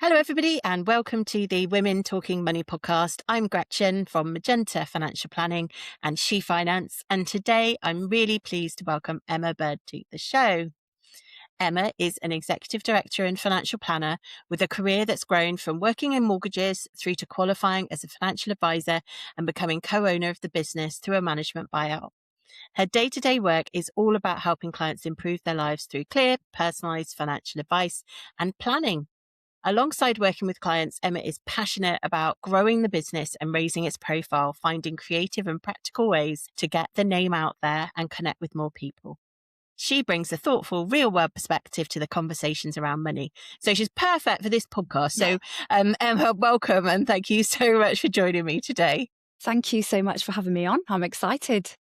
Hello, everybody, and welcome to the Women Talking Money podcast. I'm Gretchen from Magenta Financial Planning and She Finance, and today I'm really pleased to welcome Emma Bird to the show. Emma is an executive director and financial planner with a career that's grown from working in mortgages through to qualifying as a financial advisor and becoming co-owner of the business through a management buyout. Her day-to-day work is all about helping clients improve their lives through clear, personalised financial advice and planning. Alongside working with clients, Emma is passionate about growing the business and raising its profile, finding creative and practical ways to get the name out there and connect with more people. She brings a thoughtful, real-world perspective to the conversations around money. So she's perfect for this podcast. So Emma, welcome, and thank you so much for joining me today. Thank you so much for having me on. I'm excited.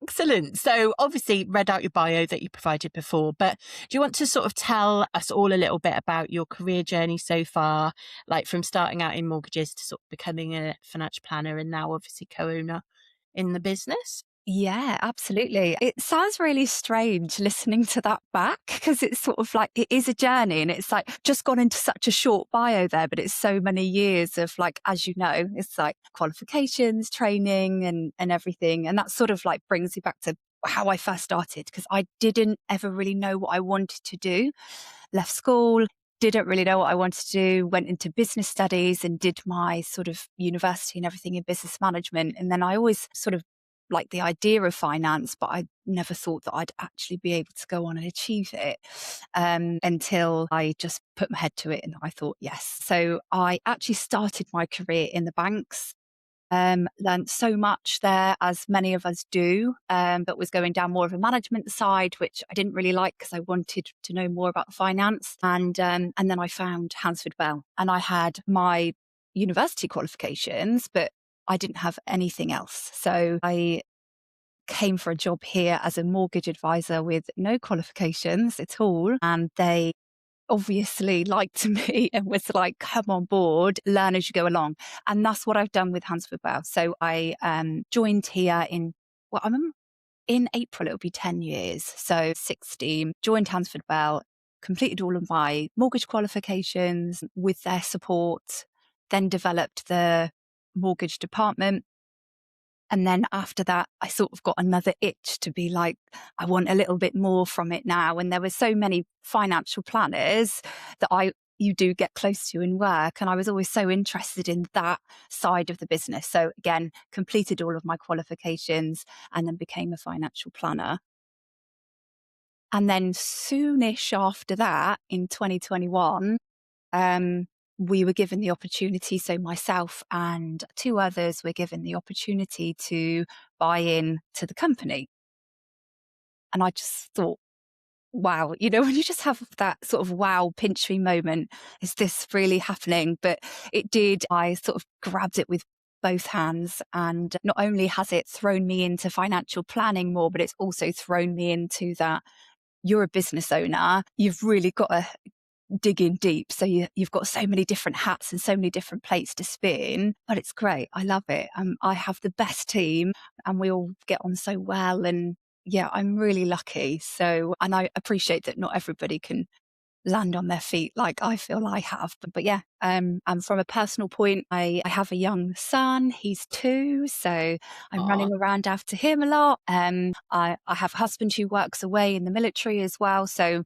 Excellent. So obviously read out your bio that you provided before, but do you want to sort of tell us all a little bit about your career journey so far, like from starting out in mortgages to sort of becoming a financial planner and now obviously co-owner in the business? Yeah, absolutely. It sounds really strange listening to that back because it's sort of like it is a journey and it's like just gone into such a short bio there, but it's so many years of like, as you know, it's like qualifications, training and everything. And that sort of like brings you back to how I first started because I didn't ever really know what I wanted to do. Left school, didn't really know what I wanted to do, went into business studies and did my sort of university and everything in business management. And then I always sort of like the idea of finance, but I never thought that I'd actually be able to go on and achieve it until I just put my head to it and I thought, yes. So I actually started my career in the banks. Learned so much there, as many of us do, but was going down more of a management side, which I didn't really like because I wanted to know more about finance. And then I found Hansford Bell, and I had my university qualifications, but I didn't have anything else. So I came for a job here as a mortgage advisor with no qualifications at all, and they obviously liked me and was like, come on board, learn as you go along. And that's what I've done with Hansford Bell. So I joined here in April, it'll be 10 years. So 16, joined Hansford Bell, completed all of my mortgage qualifications with their support, then developed the mortgage department. And then after that, I sort of got another itch to be like, I want a little bit more from it now. And there were so many financial planners that you do get close to in work. And I was always so interested in that side of the business. So again, completed all of my qualifications and then became a financial planner. And then soonish after that, in 2021, we were given the opportunity. So myself and two others were given the opportunity to buy in to the company. And I just thought, wow, when you just have that sort of wow, pinch me moment, is this really happening? But it did. I sort of grabbed it with both hands. And not only has it thrown me into financial planning more, but it's also thrown me into that you're a business owner. You've really got to dig in deep. So you've got so many different hats and so many different plates to spin, but it's great. I love it. I have the best team and we all get on so well. And yeah, I'm really lucky. So, and I appreciate that not everybody can land on their feet like I feel I have. But yeah, and from a personal point, I have a young son. He's 2, so I'm running around after him a lot. I have a husband who works away in the military as well. So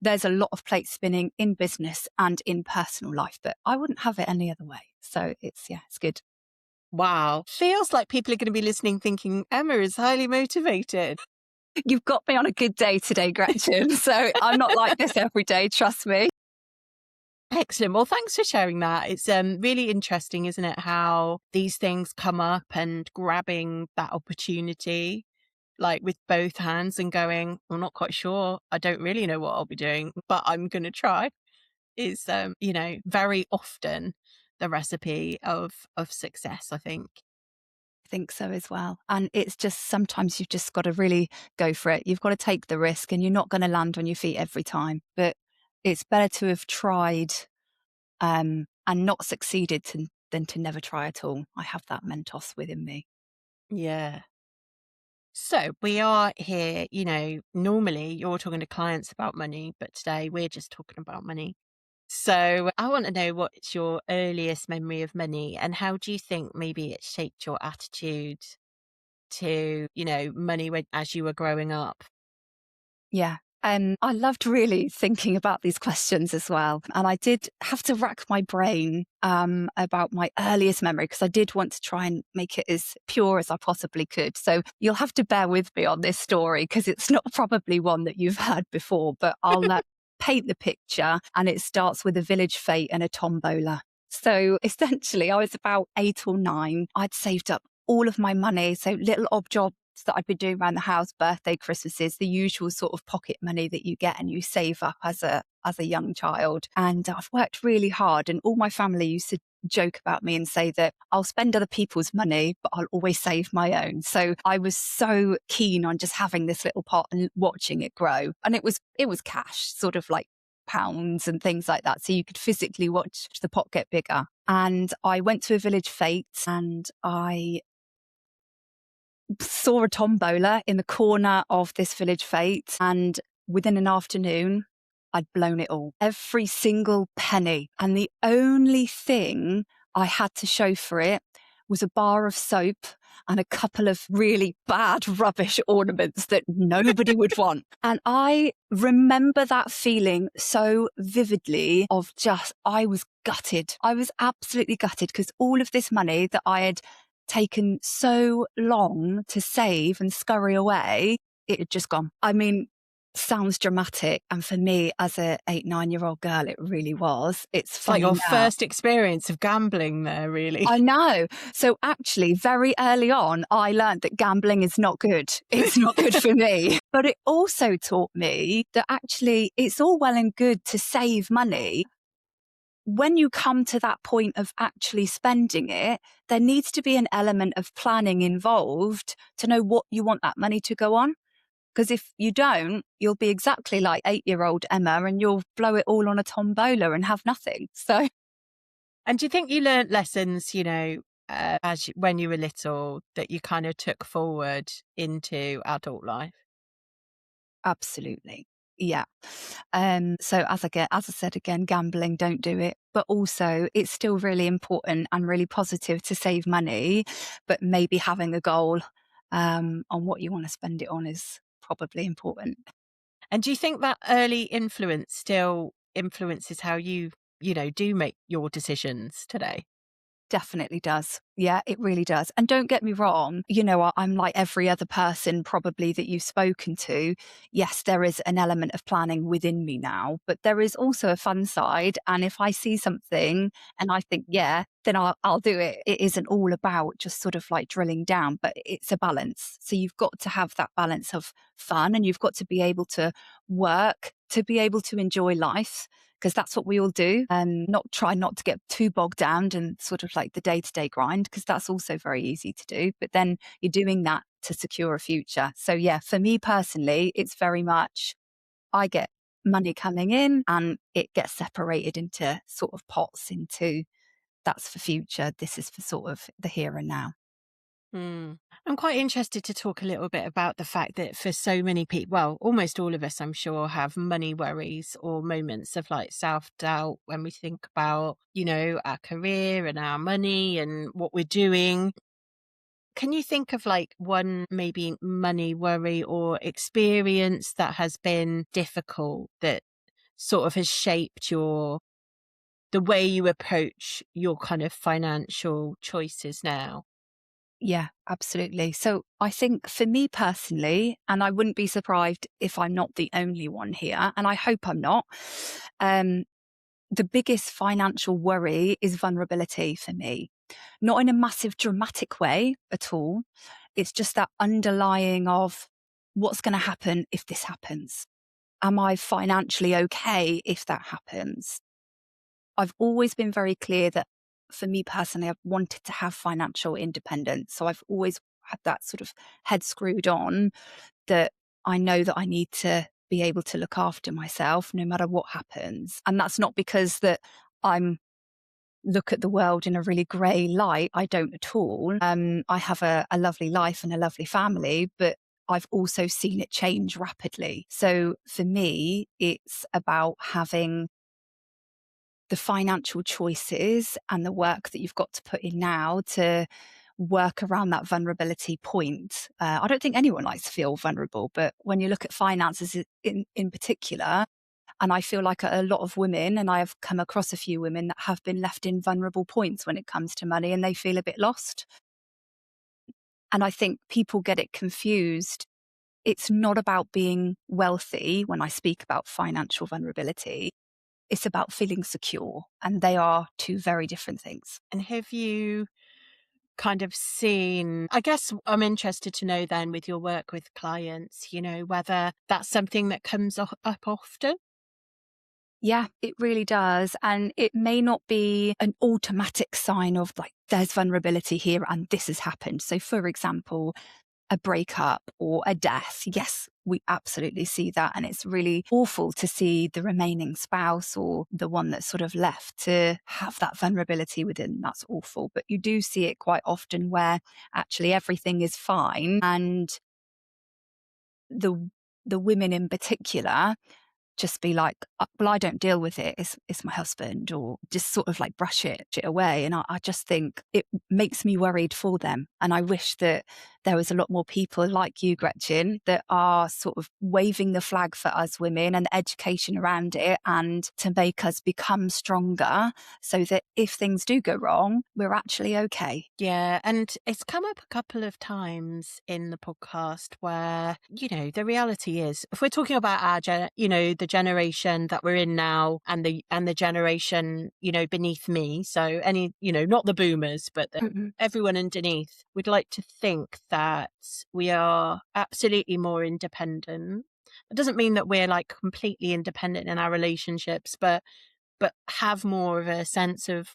there's a lot of plate spinning in business and in personal life, but I wouldn't have it any other way. So it's good. Wow. Feels like people are going to be listening thinking Emma is highly motivated. You've got me on a good day today, Gretchen. So I'm not like this every day, trust me. Excellent. Well, thanks for sharing that. It's really interesting, isn't it, how these things come up and grabbing that opportunity, like with both hands and going, I'm not quite sure. I don't really know what I'll be doing, but I'm going to try is, very often the recipe of success, I think. I think so as well. And it's just sometimes you've just got to really go for it. You've got to take the risk and you're not going to land on your feet every time. But it's better to have tried and not succeeded than to never try at all. I have that Mentos within me. Yeah. So we are here, normally you're talking to clients about money, but today we're just talking about money. So I want to know what's your earliest memory of money and how do you think maybe it shaped your attitude to, money as you were growing up? Yeah. I loved really thinking about these questions as well. And I did have to rack my brain about my earliest memory because I did want to try and make it as pure as I possibly could. So you'll have to bear with me on this story because it's not probably one that you've heard before, but I'll paint the picture. And it starts with a village fete and a tombola. So essentially, I was about 8 or 9. I'd saved up all of my money. So little odd jobs that I'd been doing around the house, birthday, Christmases, the usual sort of pocket money that you get and you save up as a young child. And I've worked really hard, and all my family used to joke about me and say that I'll spend other people's money, but I'll always save my own. So I was so keen on just having this little pot and watching it grow. And it was cash, sort of like pounds and things like that. So you could physically watch the pot get bigger. And I went to a village fete and I saw a tombola in the corner of this village fete, and within an afternoon, I'd blown it all, every single penny. And the only thing I had to show for it was a bar of soap and a couple of really bad rubbish ornaments that nobody would want. And I remember that feeling so vividly of just, I was gutted. I was absolutely gutted because all of this money that I had taken so long to save and scurry away, it had just gone. I mean, sounds dramatic. And for me, as a 8, 9-year-old girl, it really was. It's It's like funny your now. first experience of gambling there, really. I know. So actually, very early on, I learned that gambling is not good. It's not good for me. But it also taught me that actually it's all well and good to save money. When you come to that point of actually spending it, there needs to be an element of planning involved to know what you want that money to go on. Because if you don't, you'll be exactly like 8-year-old Emma and you'll blow it all on a tombola and have nothing. So And do you think you learnt lessons, when you were little that you kind of took forward into adult life? absolutely. Yeah. So as I said again, gambling, don't do it. But also it's still really important and really positive to save money, but maybe having a goal on what you want to spend it on is probably important. And do you think that early influence still influences how you do make your decisions today? Definitely does. Yeah, it really does. And don't get me wrong, I'm like every other person probably that you've spoken to. Yes, there is an element of planning within me now, but there is also a fun side. And if I see something and I think, yeah, then I'll do it. It isn't all about just sort of like drilling down, but it's a balance. So you've got to have that balance of fun and you've got to be able to work, to be able to enjoy life because that's what we all do and try not to get too bogged down and sort of like the day-to-day grind because that's also very easy to do. But then you're doing that to secure a future. So yeah, for me personally, it's very much I get money coming in and it gets separated into sort of pots into that's for future. This is for sort of the here and now. Hmm. I'm quite interested to talk a little bit about the fact that for so many people, well, almost all of us, I'm sure, have money worries or moments of like self doubt when we think about, our career and our money and what we're doing. Can you think of like one maybe money worry or experience that has been difficult that sort of has shaped the way you approach your kind of financial choices now? Yeah, absolutely. So I think for me personally, and I wouldn't be surprised if I'm not the only one here, and I hope I'm not, um, the biggest financial worry is vulnerability for me. Not in a massive dramatic way at all. It's just that underlying of what's going to happen if this happens. Am I financially okay if that happens? I've always been very clear that for me personally, I've wanted to have financial independence. So I've always had that sort of head screwed on that I know that I need to be able to look after myself no matter what happens. And that's not because that I'm look at the world in a really grey light. I don't at all. I have a lovely life and a lovely family, but I've also seen it change rapidly. So for me, it's about having the financial choices and the work that you've got to put in now to work around that vulnerability point. I don't think anyone likes to feel vulnerable, but when you look at finances in particular, and I feel like a lot of women, and I have come across a few women that have been left in vulnerable points when it comes to money and they feel a bit lost. And I think people get it confused. It's not about being wealthy when I speak about financial vulnerability. It's about feeling secure. And they are two very different things. And have you kind of seen, I guess I'm interested to know then with your work with clients, whether that's something that comes up often? Yeah, it really does. And it may not be an automatic sign of like, there's vulnerability here and this has happened. So, for example, a breakup or a death. Yes, we absolutely see that. And it's really awful to see the remaining spouse or the one that's sort of left to have that vulnerability within. That's awful. But you do see it quite often where actually everything is fine. And the the women in particular just be like, well, I don't deal with it. It's my husband, or just sort of like brush it away. And I just think it makes me worried for them. And I wish that there was a lot more people like you, Gretchen, that are sort of waving the flag for us women and education around it and to make us become stronger so that if things do go wrong, we're actually okay. Yeah, and it's come up a couple of times in the podcast where, the reality is, if we're talking about the generation that we're in now and the generation, beneath me, so any, not the boomers, but Mm-mm. everyone underneath, we'd like to think that we are absolutely more independent. It doesn't mean that we're like completely independent in our relationships, but have more of a sense of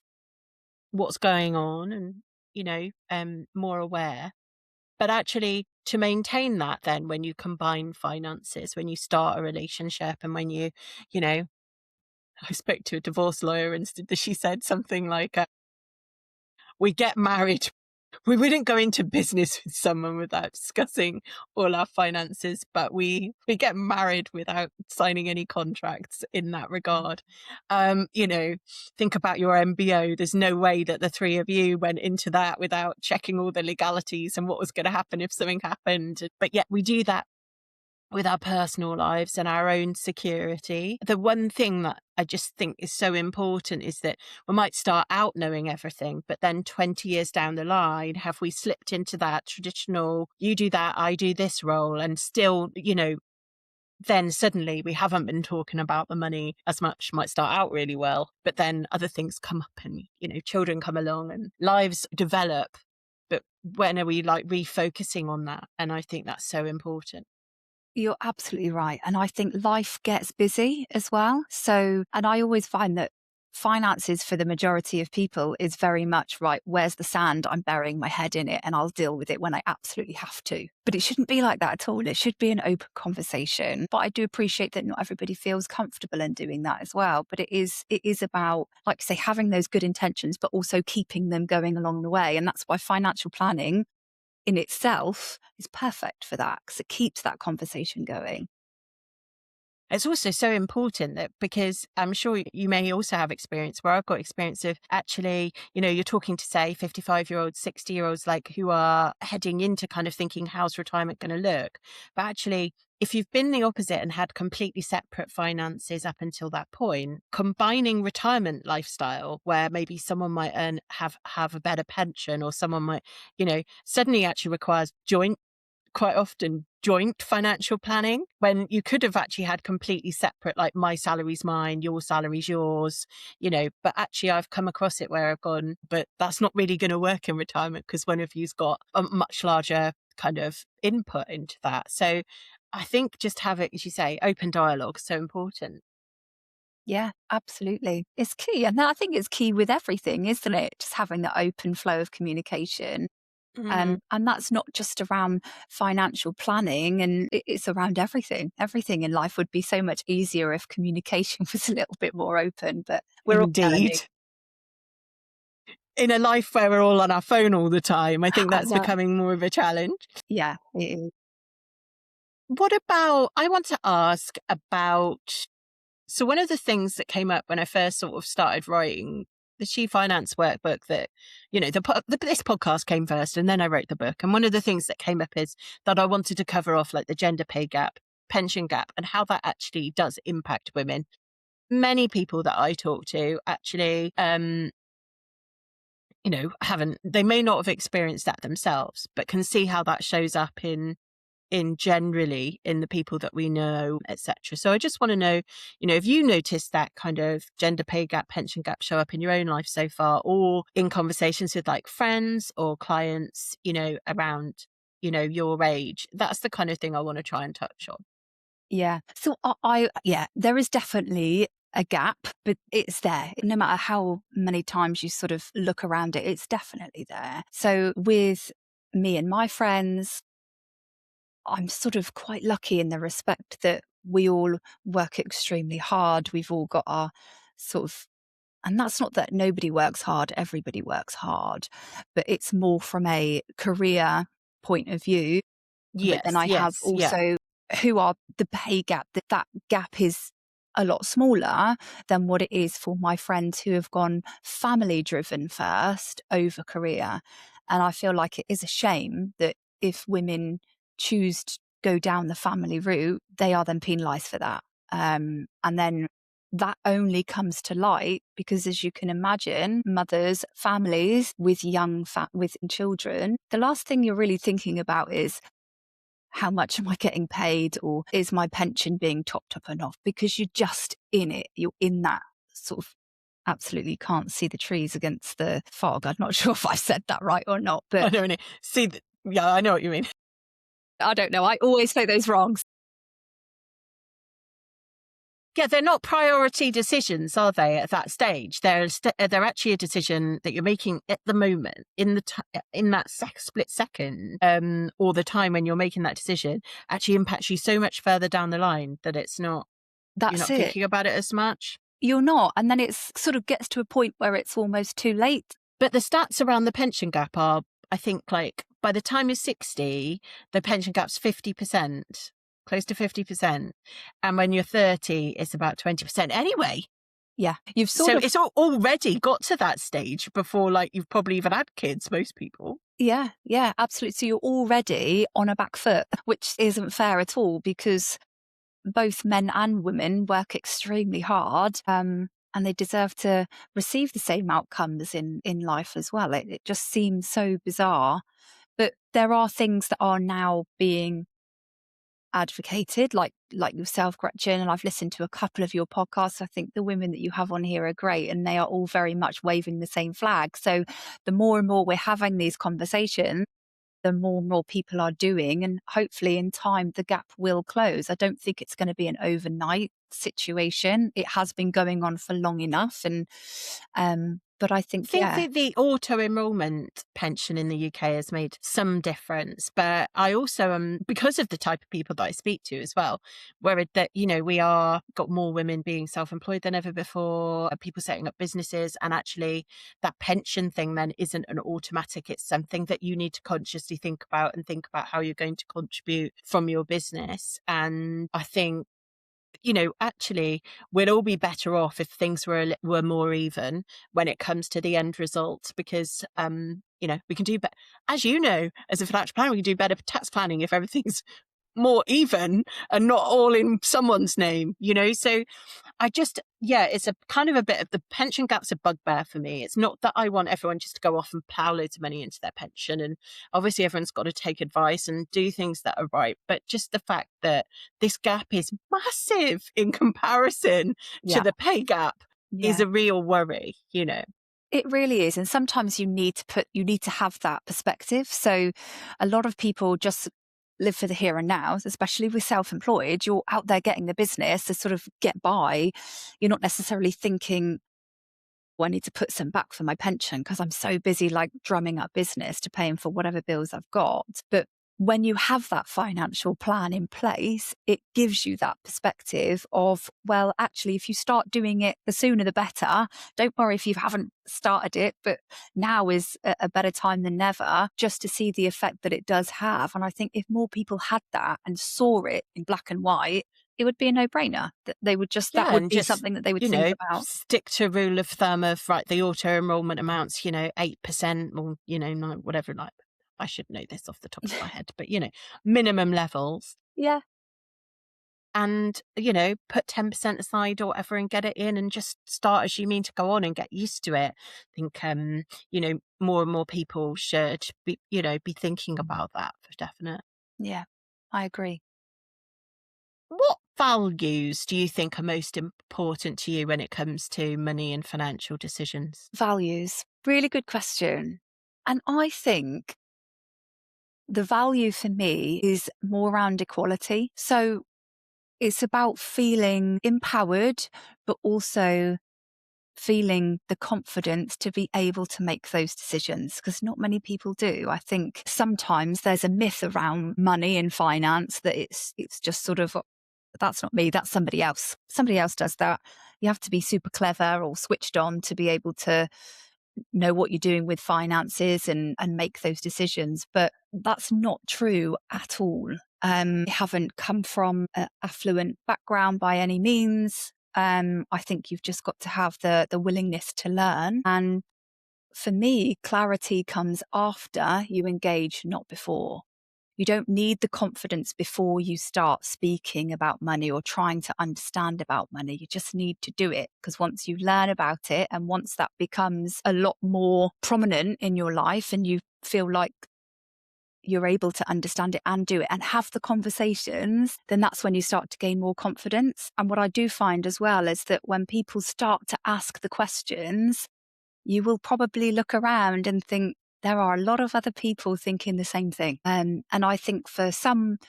what's going on and more aware. But actually, to maintain that, then when you combine finances, when you start a relationship, and when you know I spoke to a divorce lawyer and she said something like, we get married. We wouldn't go into business with someone without discussing all our finances, but we get married without signing any contracts in that regard. Think about your MBO. There's no way that the three of you went into that without checking all the legalities and what was going to happen if something happened. But yet we do that with our personal lives and our own security. The one thing that I just think is so important is that we might start out knowing everything, but then 20 years down the line, have we slipped into that traditional, you do that, I do this role, and still, then suddenly we haven't been talking about the money as much. Might start out really well, but then other things come up and, children come along and lives develop. But when are we like refocusing on that? And I think that's so important. You're absolutely right. And I think life gets busy as well. So, and I always find that finances for the majority of people is very much right. Where's the sand? I'm burying my head in it and I'll deal with it when I absolutely have to. But it shouldn't be like that at all. It should be an open conversation. But I do appreciate that not everybody feels comfortable in doing that as well. But it is about, like I say, having those good intentions, but also keeping them going along the way. And that's why financial planning in itself is perfect for that because it keeps that conversation going. It's also so important that, because I'm sure you may also have experience where I've got experience of actually, you're talking to, say, 55-year-olds, 60-year-olds, like who are heading into kind of thinking, how's retirement going to look? But actually, if you've been the opposite and had completely separate finances up until that point, combining retirement lifestyle where maybe someone might have a better pension, or someone might, suddenly actually requires quite often joint financial planning, when you could have actually had completely separate, like my salary's mine, your salary's yours, but actually I've come across it where I've gone, but that's not really going to work in retirement because one of you's got a much larger kind of input into that. So I think just have it, as you say, open dialogue is so important. Yeah, absolutely. It's key. And I think it's key with everything, isn't it? Just having that open flow of communication. Mm. And that's not just around financial planning, and it's around everything. Everything in life would be so much easier if communication was a little bit more open, but we're all learning. Indeed. In a life where we're all on our phone all the time, I think I that's know. becoming more of a challenge. Yeah, it is. What about, I want to ask about So one of the things that came up when I first sort of started writing the She Finance workbook that, this podcast came first and then I wrote the book. And one of the things that came up is that I wanted to cover off like the gender pay gap, pension gap, and how that actually does impact women. Many people that I talk to actually, they may not have experienced that themselves, but can see how that shows up in generally in the people that we know, etc. So I just want to know, if you noticed that kind of gender pay gap, pension gap show up in your own life so far, or in conversations with like friends or clients, around, your age. That's the kind of thing I want to try and touch on. Yeah. So there is definitely a gap, but it's there. No matter how many times you sort of look around it, it's definitely there. So with me and my friends, I'm sort of quite lucky in the respect that we all work extremely hard. We've all got our sort of, and that's not that nobody works hard, everybody works hard, but it's more from a career point of view. But then Yes, I have yes, yeah. also who are the pay gap, that gap is a lot smaller than what it is for my friends who have gone family driven first over career. And I feel like it is a shame that if women choose to go down the family route, they are then penalised for that. And then that only comes to light because, as you can imagine, mothers, families with with children, the last thing you're really thinking about is, how much am I getting paid, or is my pension being topped up enough? Because you're just in it. You're in that sort of absolutely can't see the trees against the fog. I'm not sure if I said that right or not, I but don't know. Yeah, I know what you mean. I don't know. I always say those wrong. Yeah, they're not priority decisions, are they? At that stage, they're actually a decision that you're making at the moment, in that split second, or the time when you're making that decision, actually impacts you so much further down the line that you're That's not it. thinking about it as much. You're not. And then it sort of gets to a point where it's almost too late. But the stats around the pension gap are, I think, like by the time you're 60, the pension gap's 50%, close to 50%, and when you're 30, it's about 20% anyway. Yeah. You've sort So of, it's already got to that stage before, like, you've probably even had kids, most people. yeah, absolutely. So you're already on a back foot, which isn't fair at all because both men and women work extremely hard, and they deserve to receive the same outcomes in life as well. It just seems so bizarre. But there are things that are now being advocated, like yourself, Gretchen, and I've listened to a couple of your podcasts. I think the women that you have on here are great, and they are all very much waving the same flag. So the more and more we're having these conversations, the more and more people are doing, and hopefully in time the gap will close. I don't think it's going to be an overnight situation. It has been going on for long enough, and but I I think, think yeah, that the auto enrolment pension in the UK has made some difference, but I also am, because of the type of people that I speak to as well, where that we are got more women being self-employed than ever before, people setting up businesses, and actually that pension thing then isn't an automatic. It's something that you need to consciously think about and think about how you're going to contribute from your business. And I think actually, we'd all be better off if things were more even when it comes to the end result, because we can do better. As as a financial planner, we can do better tax planning if everything's more even and not all in someone's name. So it's a kind of a bit of the pension gap's a bugbear for me. It's not that I want everyone just to go off and plow loads of money into their pension. And obviously everyone's got to take advice and do things that are right. But just the fact that this gap is massive in comparison to yeah, the pay gap is yeah. a real worry. It really is. And sometimes you need to have that perspective. So a lot of people just live for the here and now, especially with self-employed. You're out there getting the business to sort of get by. You're not necessarily thinking, well, I need to put some back for my pension because I'm so busy like drumming up business to paying for whatever bills I've got. But when you have that financial plan in place, it gives you that perspective of, well, actually, if you start doing it, the sooner the better. Don't worry if you haven't started it, but now is a better time than never just to see the effect that it does have. And I think if more people had that and saw it in black and white, it would be a no-brainer that they would just, that Yeah, would and be just, something that they would think about. stick to rule of thumb of, right, the auto enrollment amounts, 8% or, whatever, like, I should know this off the top of my head, but, minimum levels, Yeah. and, put 10% aside or whatever and get it in and just start as you mean to go on and get used to it. I think, more and more people should be thinking about that for definite. Yeah, I agree. What values do you think are most important to you when it comes to money and financial decisions? Values. Really good question. And I think the value for me is more around equality. So it's about feeling empowered, but also feeling the confidence to be able to make those decisions, because not many people do. I think sometimes there's a myth around money and finance that it's just sort of, that's not me, that's somebody else. Somebody else does that. You have to be super clever or switched on to be able to know what you're doing with finances and make those decisions. But that's not true at all. I haven't come from an affluent background by any means. I think you've just got to have the willingness to learn. And for me, clarity comes after you engage, not before. You don't need the confidence before you start speaking about money or trying to understand about money. You just need to do it, because once you learn about it and once that becomes a lot more prominent in your life and you feel like you're able to understand it and do it and have the conversations, then that's when you start to gain more confidence. And what I do find as well is that when people start to ask the questions, you will probably look around and think there are a lot of other people thinking the same thing. And I think for some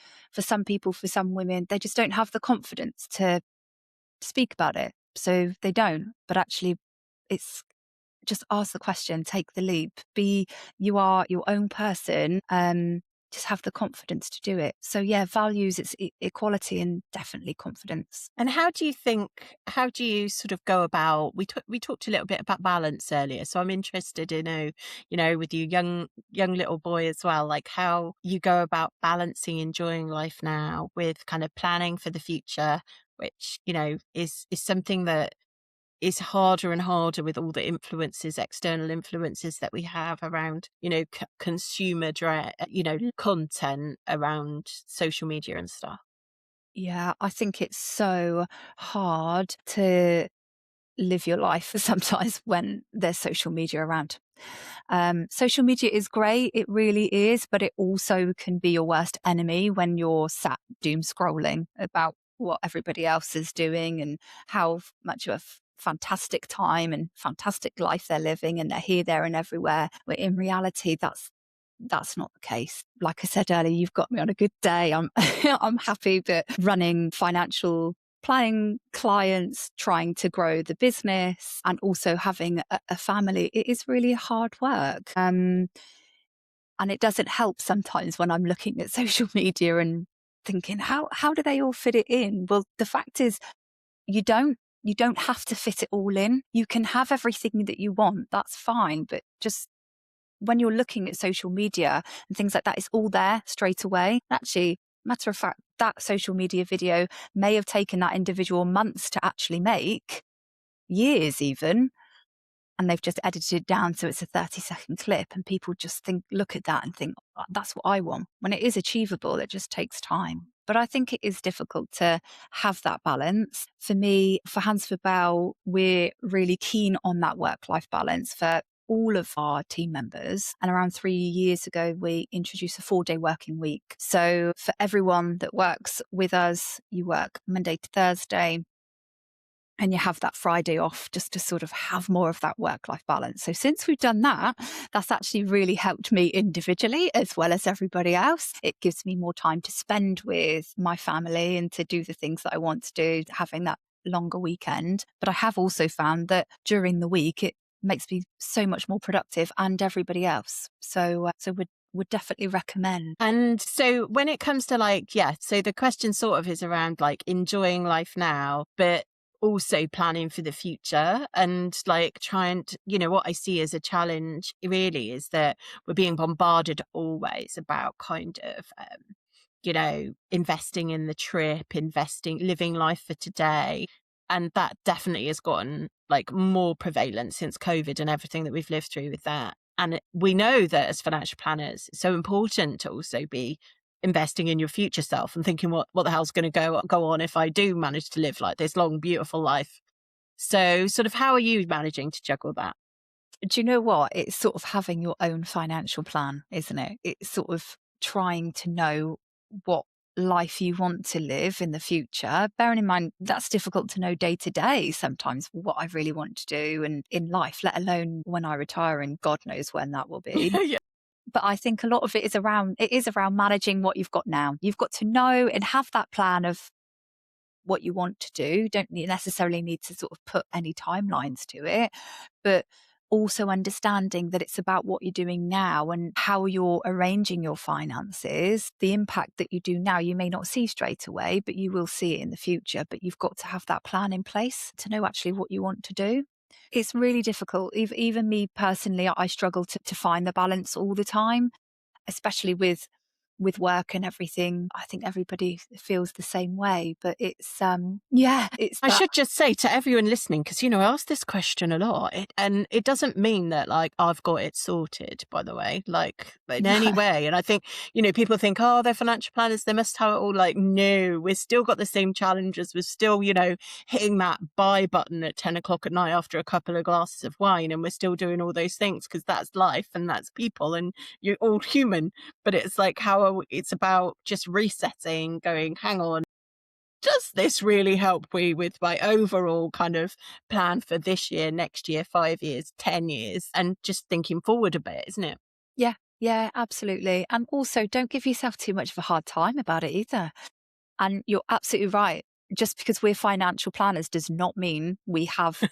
people, for some women, they just don't have the confidence to speak about it. So they don't. But actually, it's just ask the question, take the leap, you are your own person. Just have the confidence to do it. So yeah, values, it's equality and definitely confidence. And how do you sort of go about, we talked a little bit about balance earlier, so I'm interested to know, with you young little boy as well, like how you go about balancing enjoying life now with kind of planning for the future, which, is something that is harder and harder with all the external influences that we have around, consumer content around social media and stuff. Yeah, I think it's so hard to live your life sometimes when there's social media around. Social media is great, it really is, but it also can be your worst enemy when you're sat doom scrolling about what everybody else is doing and how much of a fantastic time and fantastic life they're living, and they're here, there, and everywhere. But in reality, that's not the case. Like I said earlier, you've got me on a good day. I'm I'm happy, but running financial planning clients, trying to grow the business, and also having a family, it is really hard work. And it doesn't help sometimes when I'm looking at social media and thinking, how do they all fit it in? Well, the fact is, you don't. You don't have to fit it all in. You can have everything that you want. That's fine. But just when you're looking at social media and things like that, it's all there straight away. Actually, matter of fact, that social media video may have taken that individual months to actually make, years even, and they've just edited it down so it's a 30-second clip, and people just look at that and think, "Oh, that's what I want." When it is achievable, it just takes time. But I think it is difficult to have that balance. For me, for Hands for Bell, we're really keen on that work-life balance for all of our team members. And around 3 years ago, we introduced a 4-day working week. So for everyone that works with us, you work Monday to Thursday, and you have that Friday off just to sort of have more of that work-life balance. So since we've done that, that's actually really helped me individually as well as everybody else. It gives me more time to spend with my family and to do the things that I want to do, having that longer weekend. But I have also found that during the week, it makes me so much more productive, and everybody else. So would definitely recommend. And so when it comes to so the question sort of is around like enjoying life now, but also planning for the future, and like trying to, what I see as a challenge really is that we're being bombarded always about kind of investing in the trip, living life for today. And that definitely has gotten like more prevalent since COVID and everything that we've lived through with that. And we know that as financial planners, it's so important to also be investing in your future self and thinking what the hell's going to go on if I do manage to live like this long, beautiful life. So sort of how are you managing to juggle that? Do you know what? It's sort of having your own financial plan, isn't it? It's sort of trying to know what life you want to live in the future. Bearing in mind, that's difficult to know day to day sometimes what I really want to do and in life, let alone when I retire, and God knows when that will be. Yeah. But I think a lot of it is around managing what you've got now. You've got to know and have that plan of what you want to do. You don't necessarily need to sort of put any timelines to it, but also understanding that it's about what you're doing now and how you're arranging your finances. The impact that you do now, you may not see straight away, but you will see it in the future. But you've got to have that plan in place to know actually what you want to do. It's really difficult. Even me personally, I struggle to find the balance all the time, especially with work and everything. I think everybody feels the same way, but it's I that. should just say to everyone listening, because, I ask this question a lot, and it doesn't mean that, like, I've got it sorted, by the way, like, in any way. And I think, people think, oh, they're financial planners, they must have it all. Like, no, we've still got the same challenges. We're still, hitting that buy button at 10 o'clock at night after a couple of glasses of wine. And we're still doing all those things because that's life and that's people and you're all human. But it's like it's about just resetting, going, hang on, does this really help me with my overall kind of plan for this year, next year, 5 years, 10 years, and just thinking forward a bit, isn't it? Yeah, yeah, absolutely. And also, don't give yourself too much of a hard time about it either. And you're absolutely right. Just because we're financial planners does not mean we have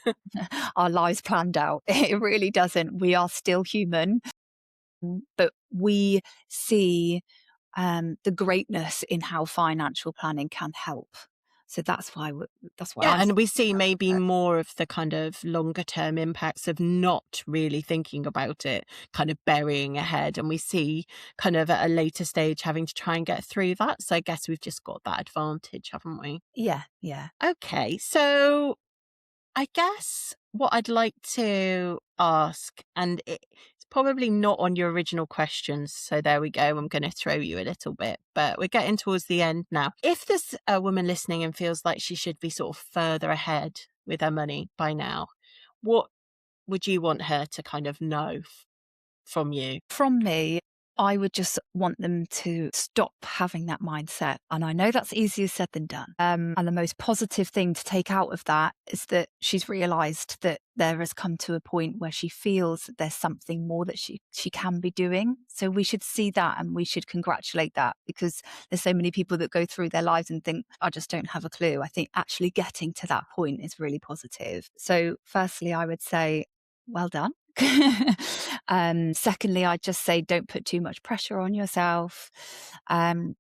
our lives planned out. It really doesn't. We are still human, but we see the greatness in how financial planning can help. So that's why Yeah, I'm so and we see passionate maybe about it. more of the kind of longer term impacts of not really thinking about it, kind of burying ahead. And we see kind of at a later stage having to try and get through that. So I guess we've just got that advantage, haven't we? Yeah, yeah. Okay, so I guess what I'd like to ask, and it's probably not on your original questions, so there we go. I'm going to throw you a little bit, but we're getting towards the end now. If there's a woman listening and feels like she should be sort of further ahead with her money by now, what would you want her to kind of know from you? From me, I would just want them to stop having that mindset. And I know that's easier said than done. And the most positive thing to take out of that is that she's realized that there has come to a point where she feels that there's something more that she can be doing. So we should see that and we should congratulate that, because there's so many people that go through their lives and think, I just don't have a clue. I think actually getting to that point is really positive. So firstly, I would say, well done. Secondly, I'd just say don't put too much pressure on yourself. And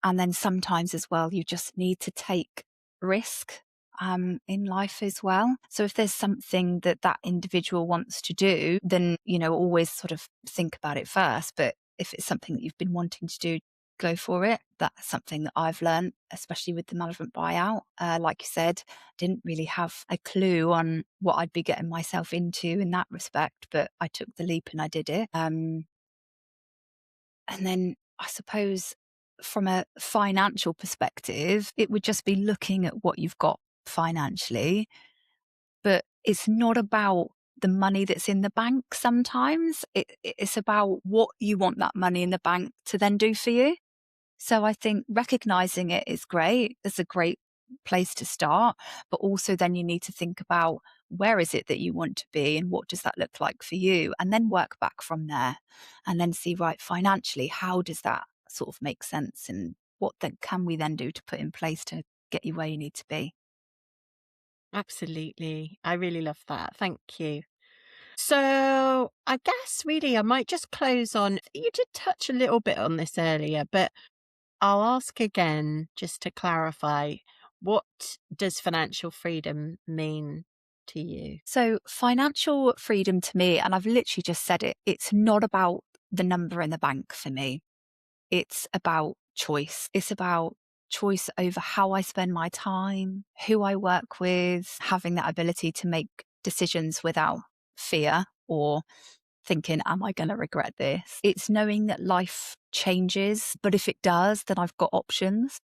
then sometimes as well, you just need to take risk in life as well. So if there's something that individual wants to do, then, always sort of think about it first. But if it's something that you've been wanting to do, go for it. That's something that I've learned, especially with the management buyout. Like you said, didn't really have a clue on what I'd be getting myself into in that respect, but I took the leap and I did it. And then I suppose from a financial perspective, it would just be looking at what you've got financially, but it's not about the money that's in the bank sometimes. It's about what you want that money in the bank to then do for you. So I think recognizing it is great. It's a great place to start, but also then you need to think about where is it that you want to be and what does that look like for you? And then work back from there and then see, right, financially, how does that sort of make sense? And what then can we then do to put in place to get you where you need to be? Absolutely. I really love that. Thank you. So I guess really I might just close on, you did touch a little bit on this earlier, but I'll ask again just to clarify, what does financial freedom mean to you? So financial freedom to me, and I've literally just said it, it's not about the number in the bank for me. It's about choice. It's about choice over how I spend my time, who I work with, having that ability to make decisions without fear or thinking, am I going to regret this? It's knowing that life changes, but if it does, then I've got options.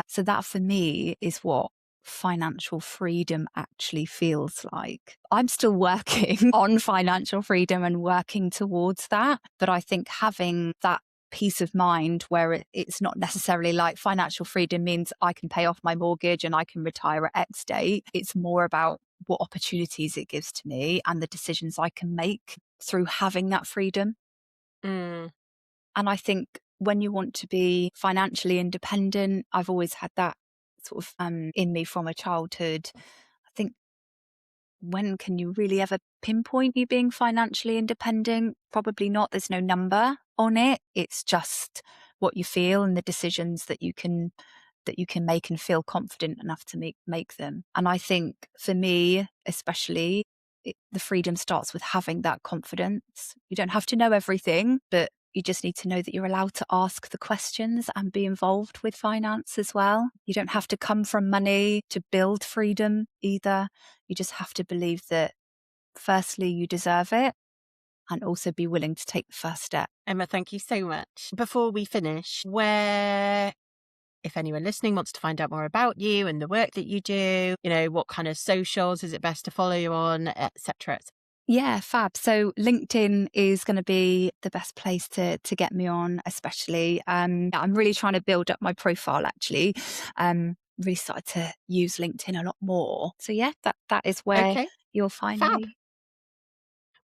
So that for me is what financial freedom actually feels like. I'm still working on financial freedom and working towards that. But I think having that peace of mind where it's not necessarily like financial freedom means I can pay off my mortgage and I can retire at X date. It's more about what opportunities it gives to me and the decisions I can make through having that freedom. Mm. And I think when you want to be financially independent, I've always had that sort of in me from a childhood. I think when can you really ever pinpoint you being financially independent? Probably not. There's no number on it. It's just what you feel and the decisions that you can make and feel confident enough to make them. And I think for me, especially, the freedom starts with having that confidence. You don't have to know everything, but you just need to know that you're allowed to ask the questions and be involved with finance as well. You don't have to come from money to build freedom either. You just have to believe that, firstly, you deserve it, and also be willing to take the first step. Emma, thank you so much. Before we finish, where, if anyone listening wants to find out more about you and the work that you do, what kind of socials is it best to follow you on, etc. Yeah, fab. So LinkedIn is going to be the best place to get me on, especially. I'm really trying to build up my profile, actually. Really started to use LinkedIn a lot more. So yeah, that is where Okay, you'll find fab. me.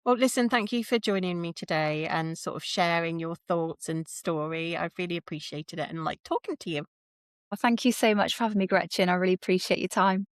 Well, listen, thank you for joining me today and sort of sharing your thoughts and story. I've really appreciated it and like talking to you. Well, thank you so much for having me, Gretchen. I really appreciate your time.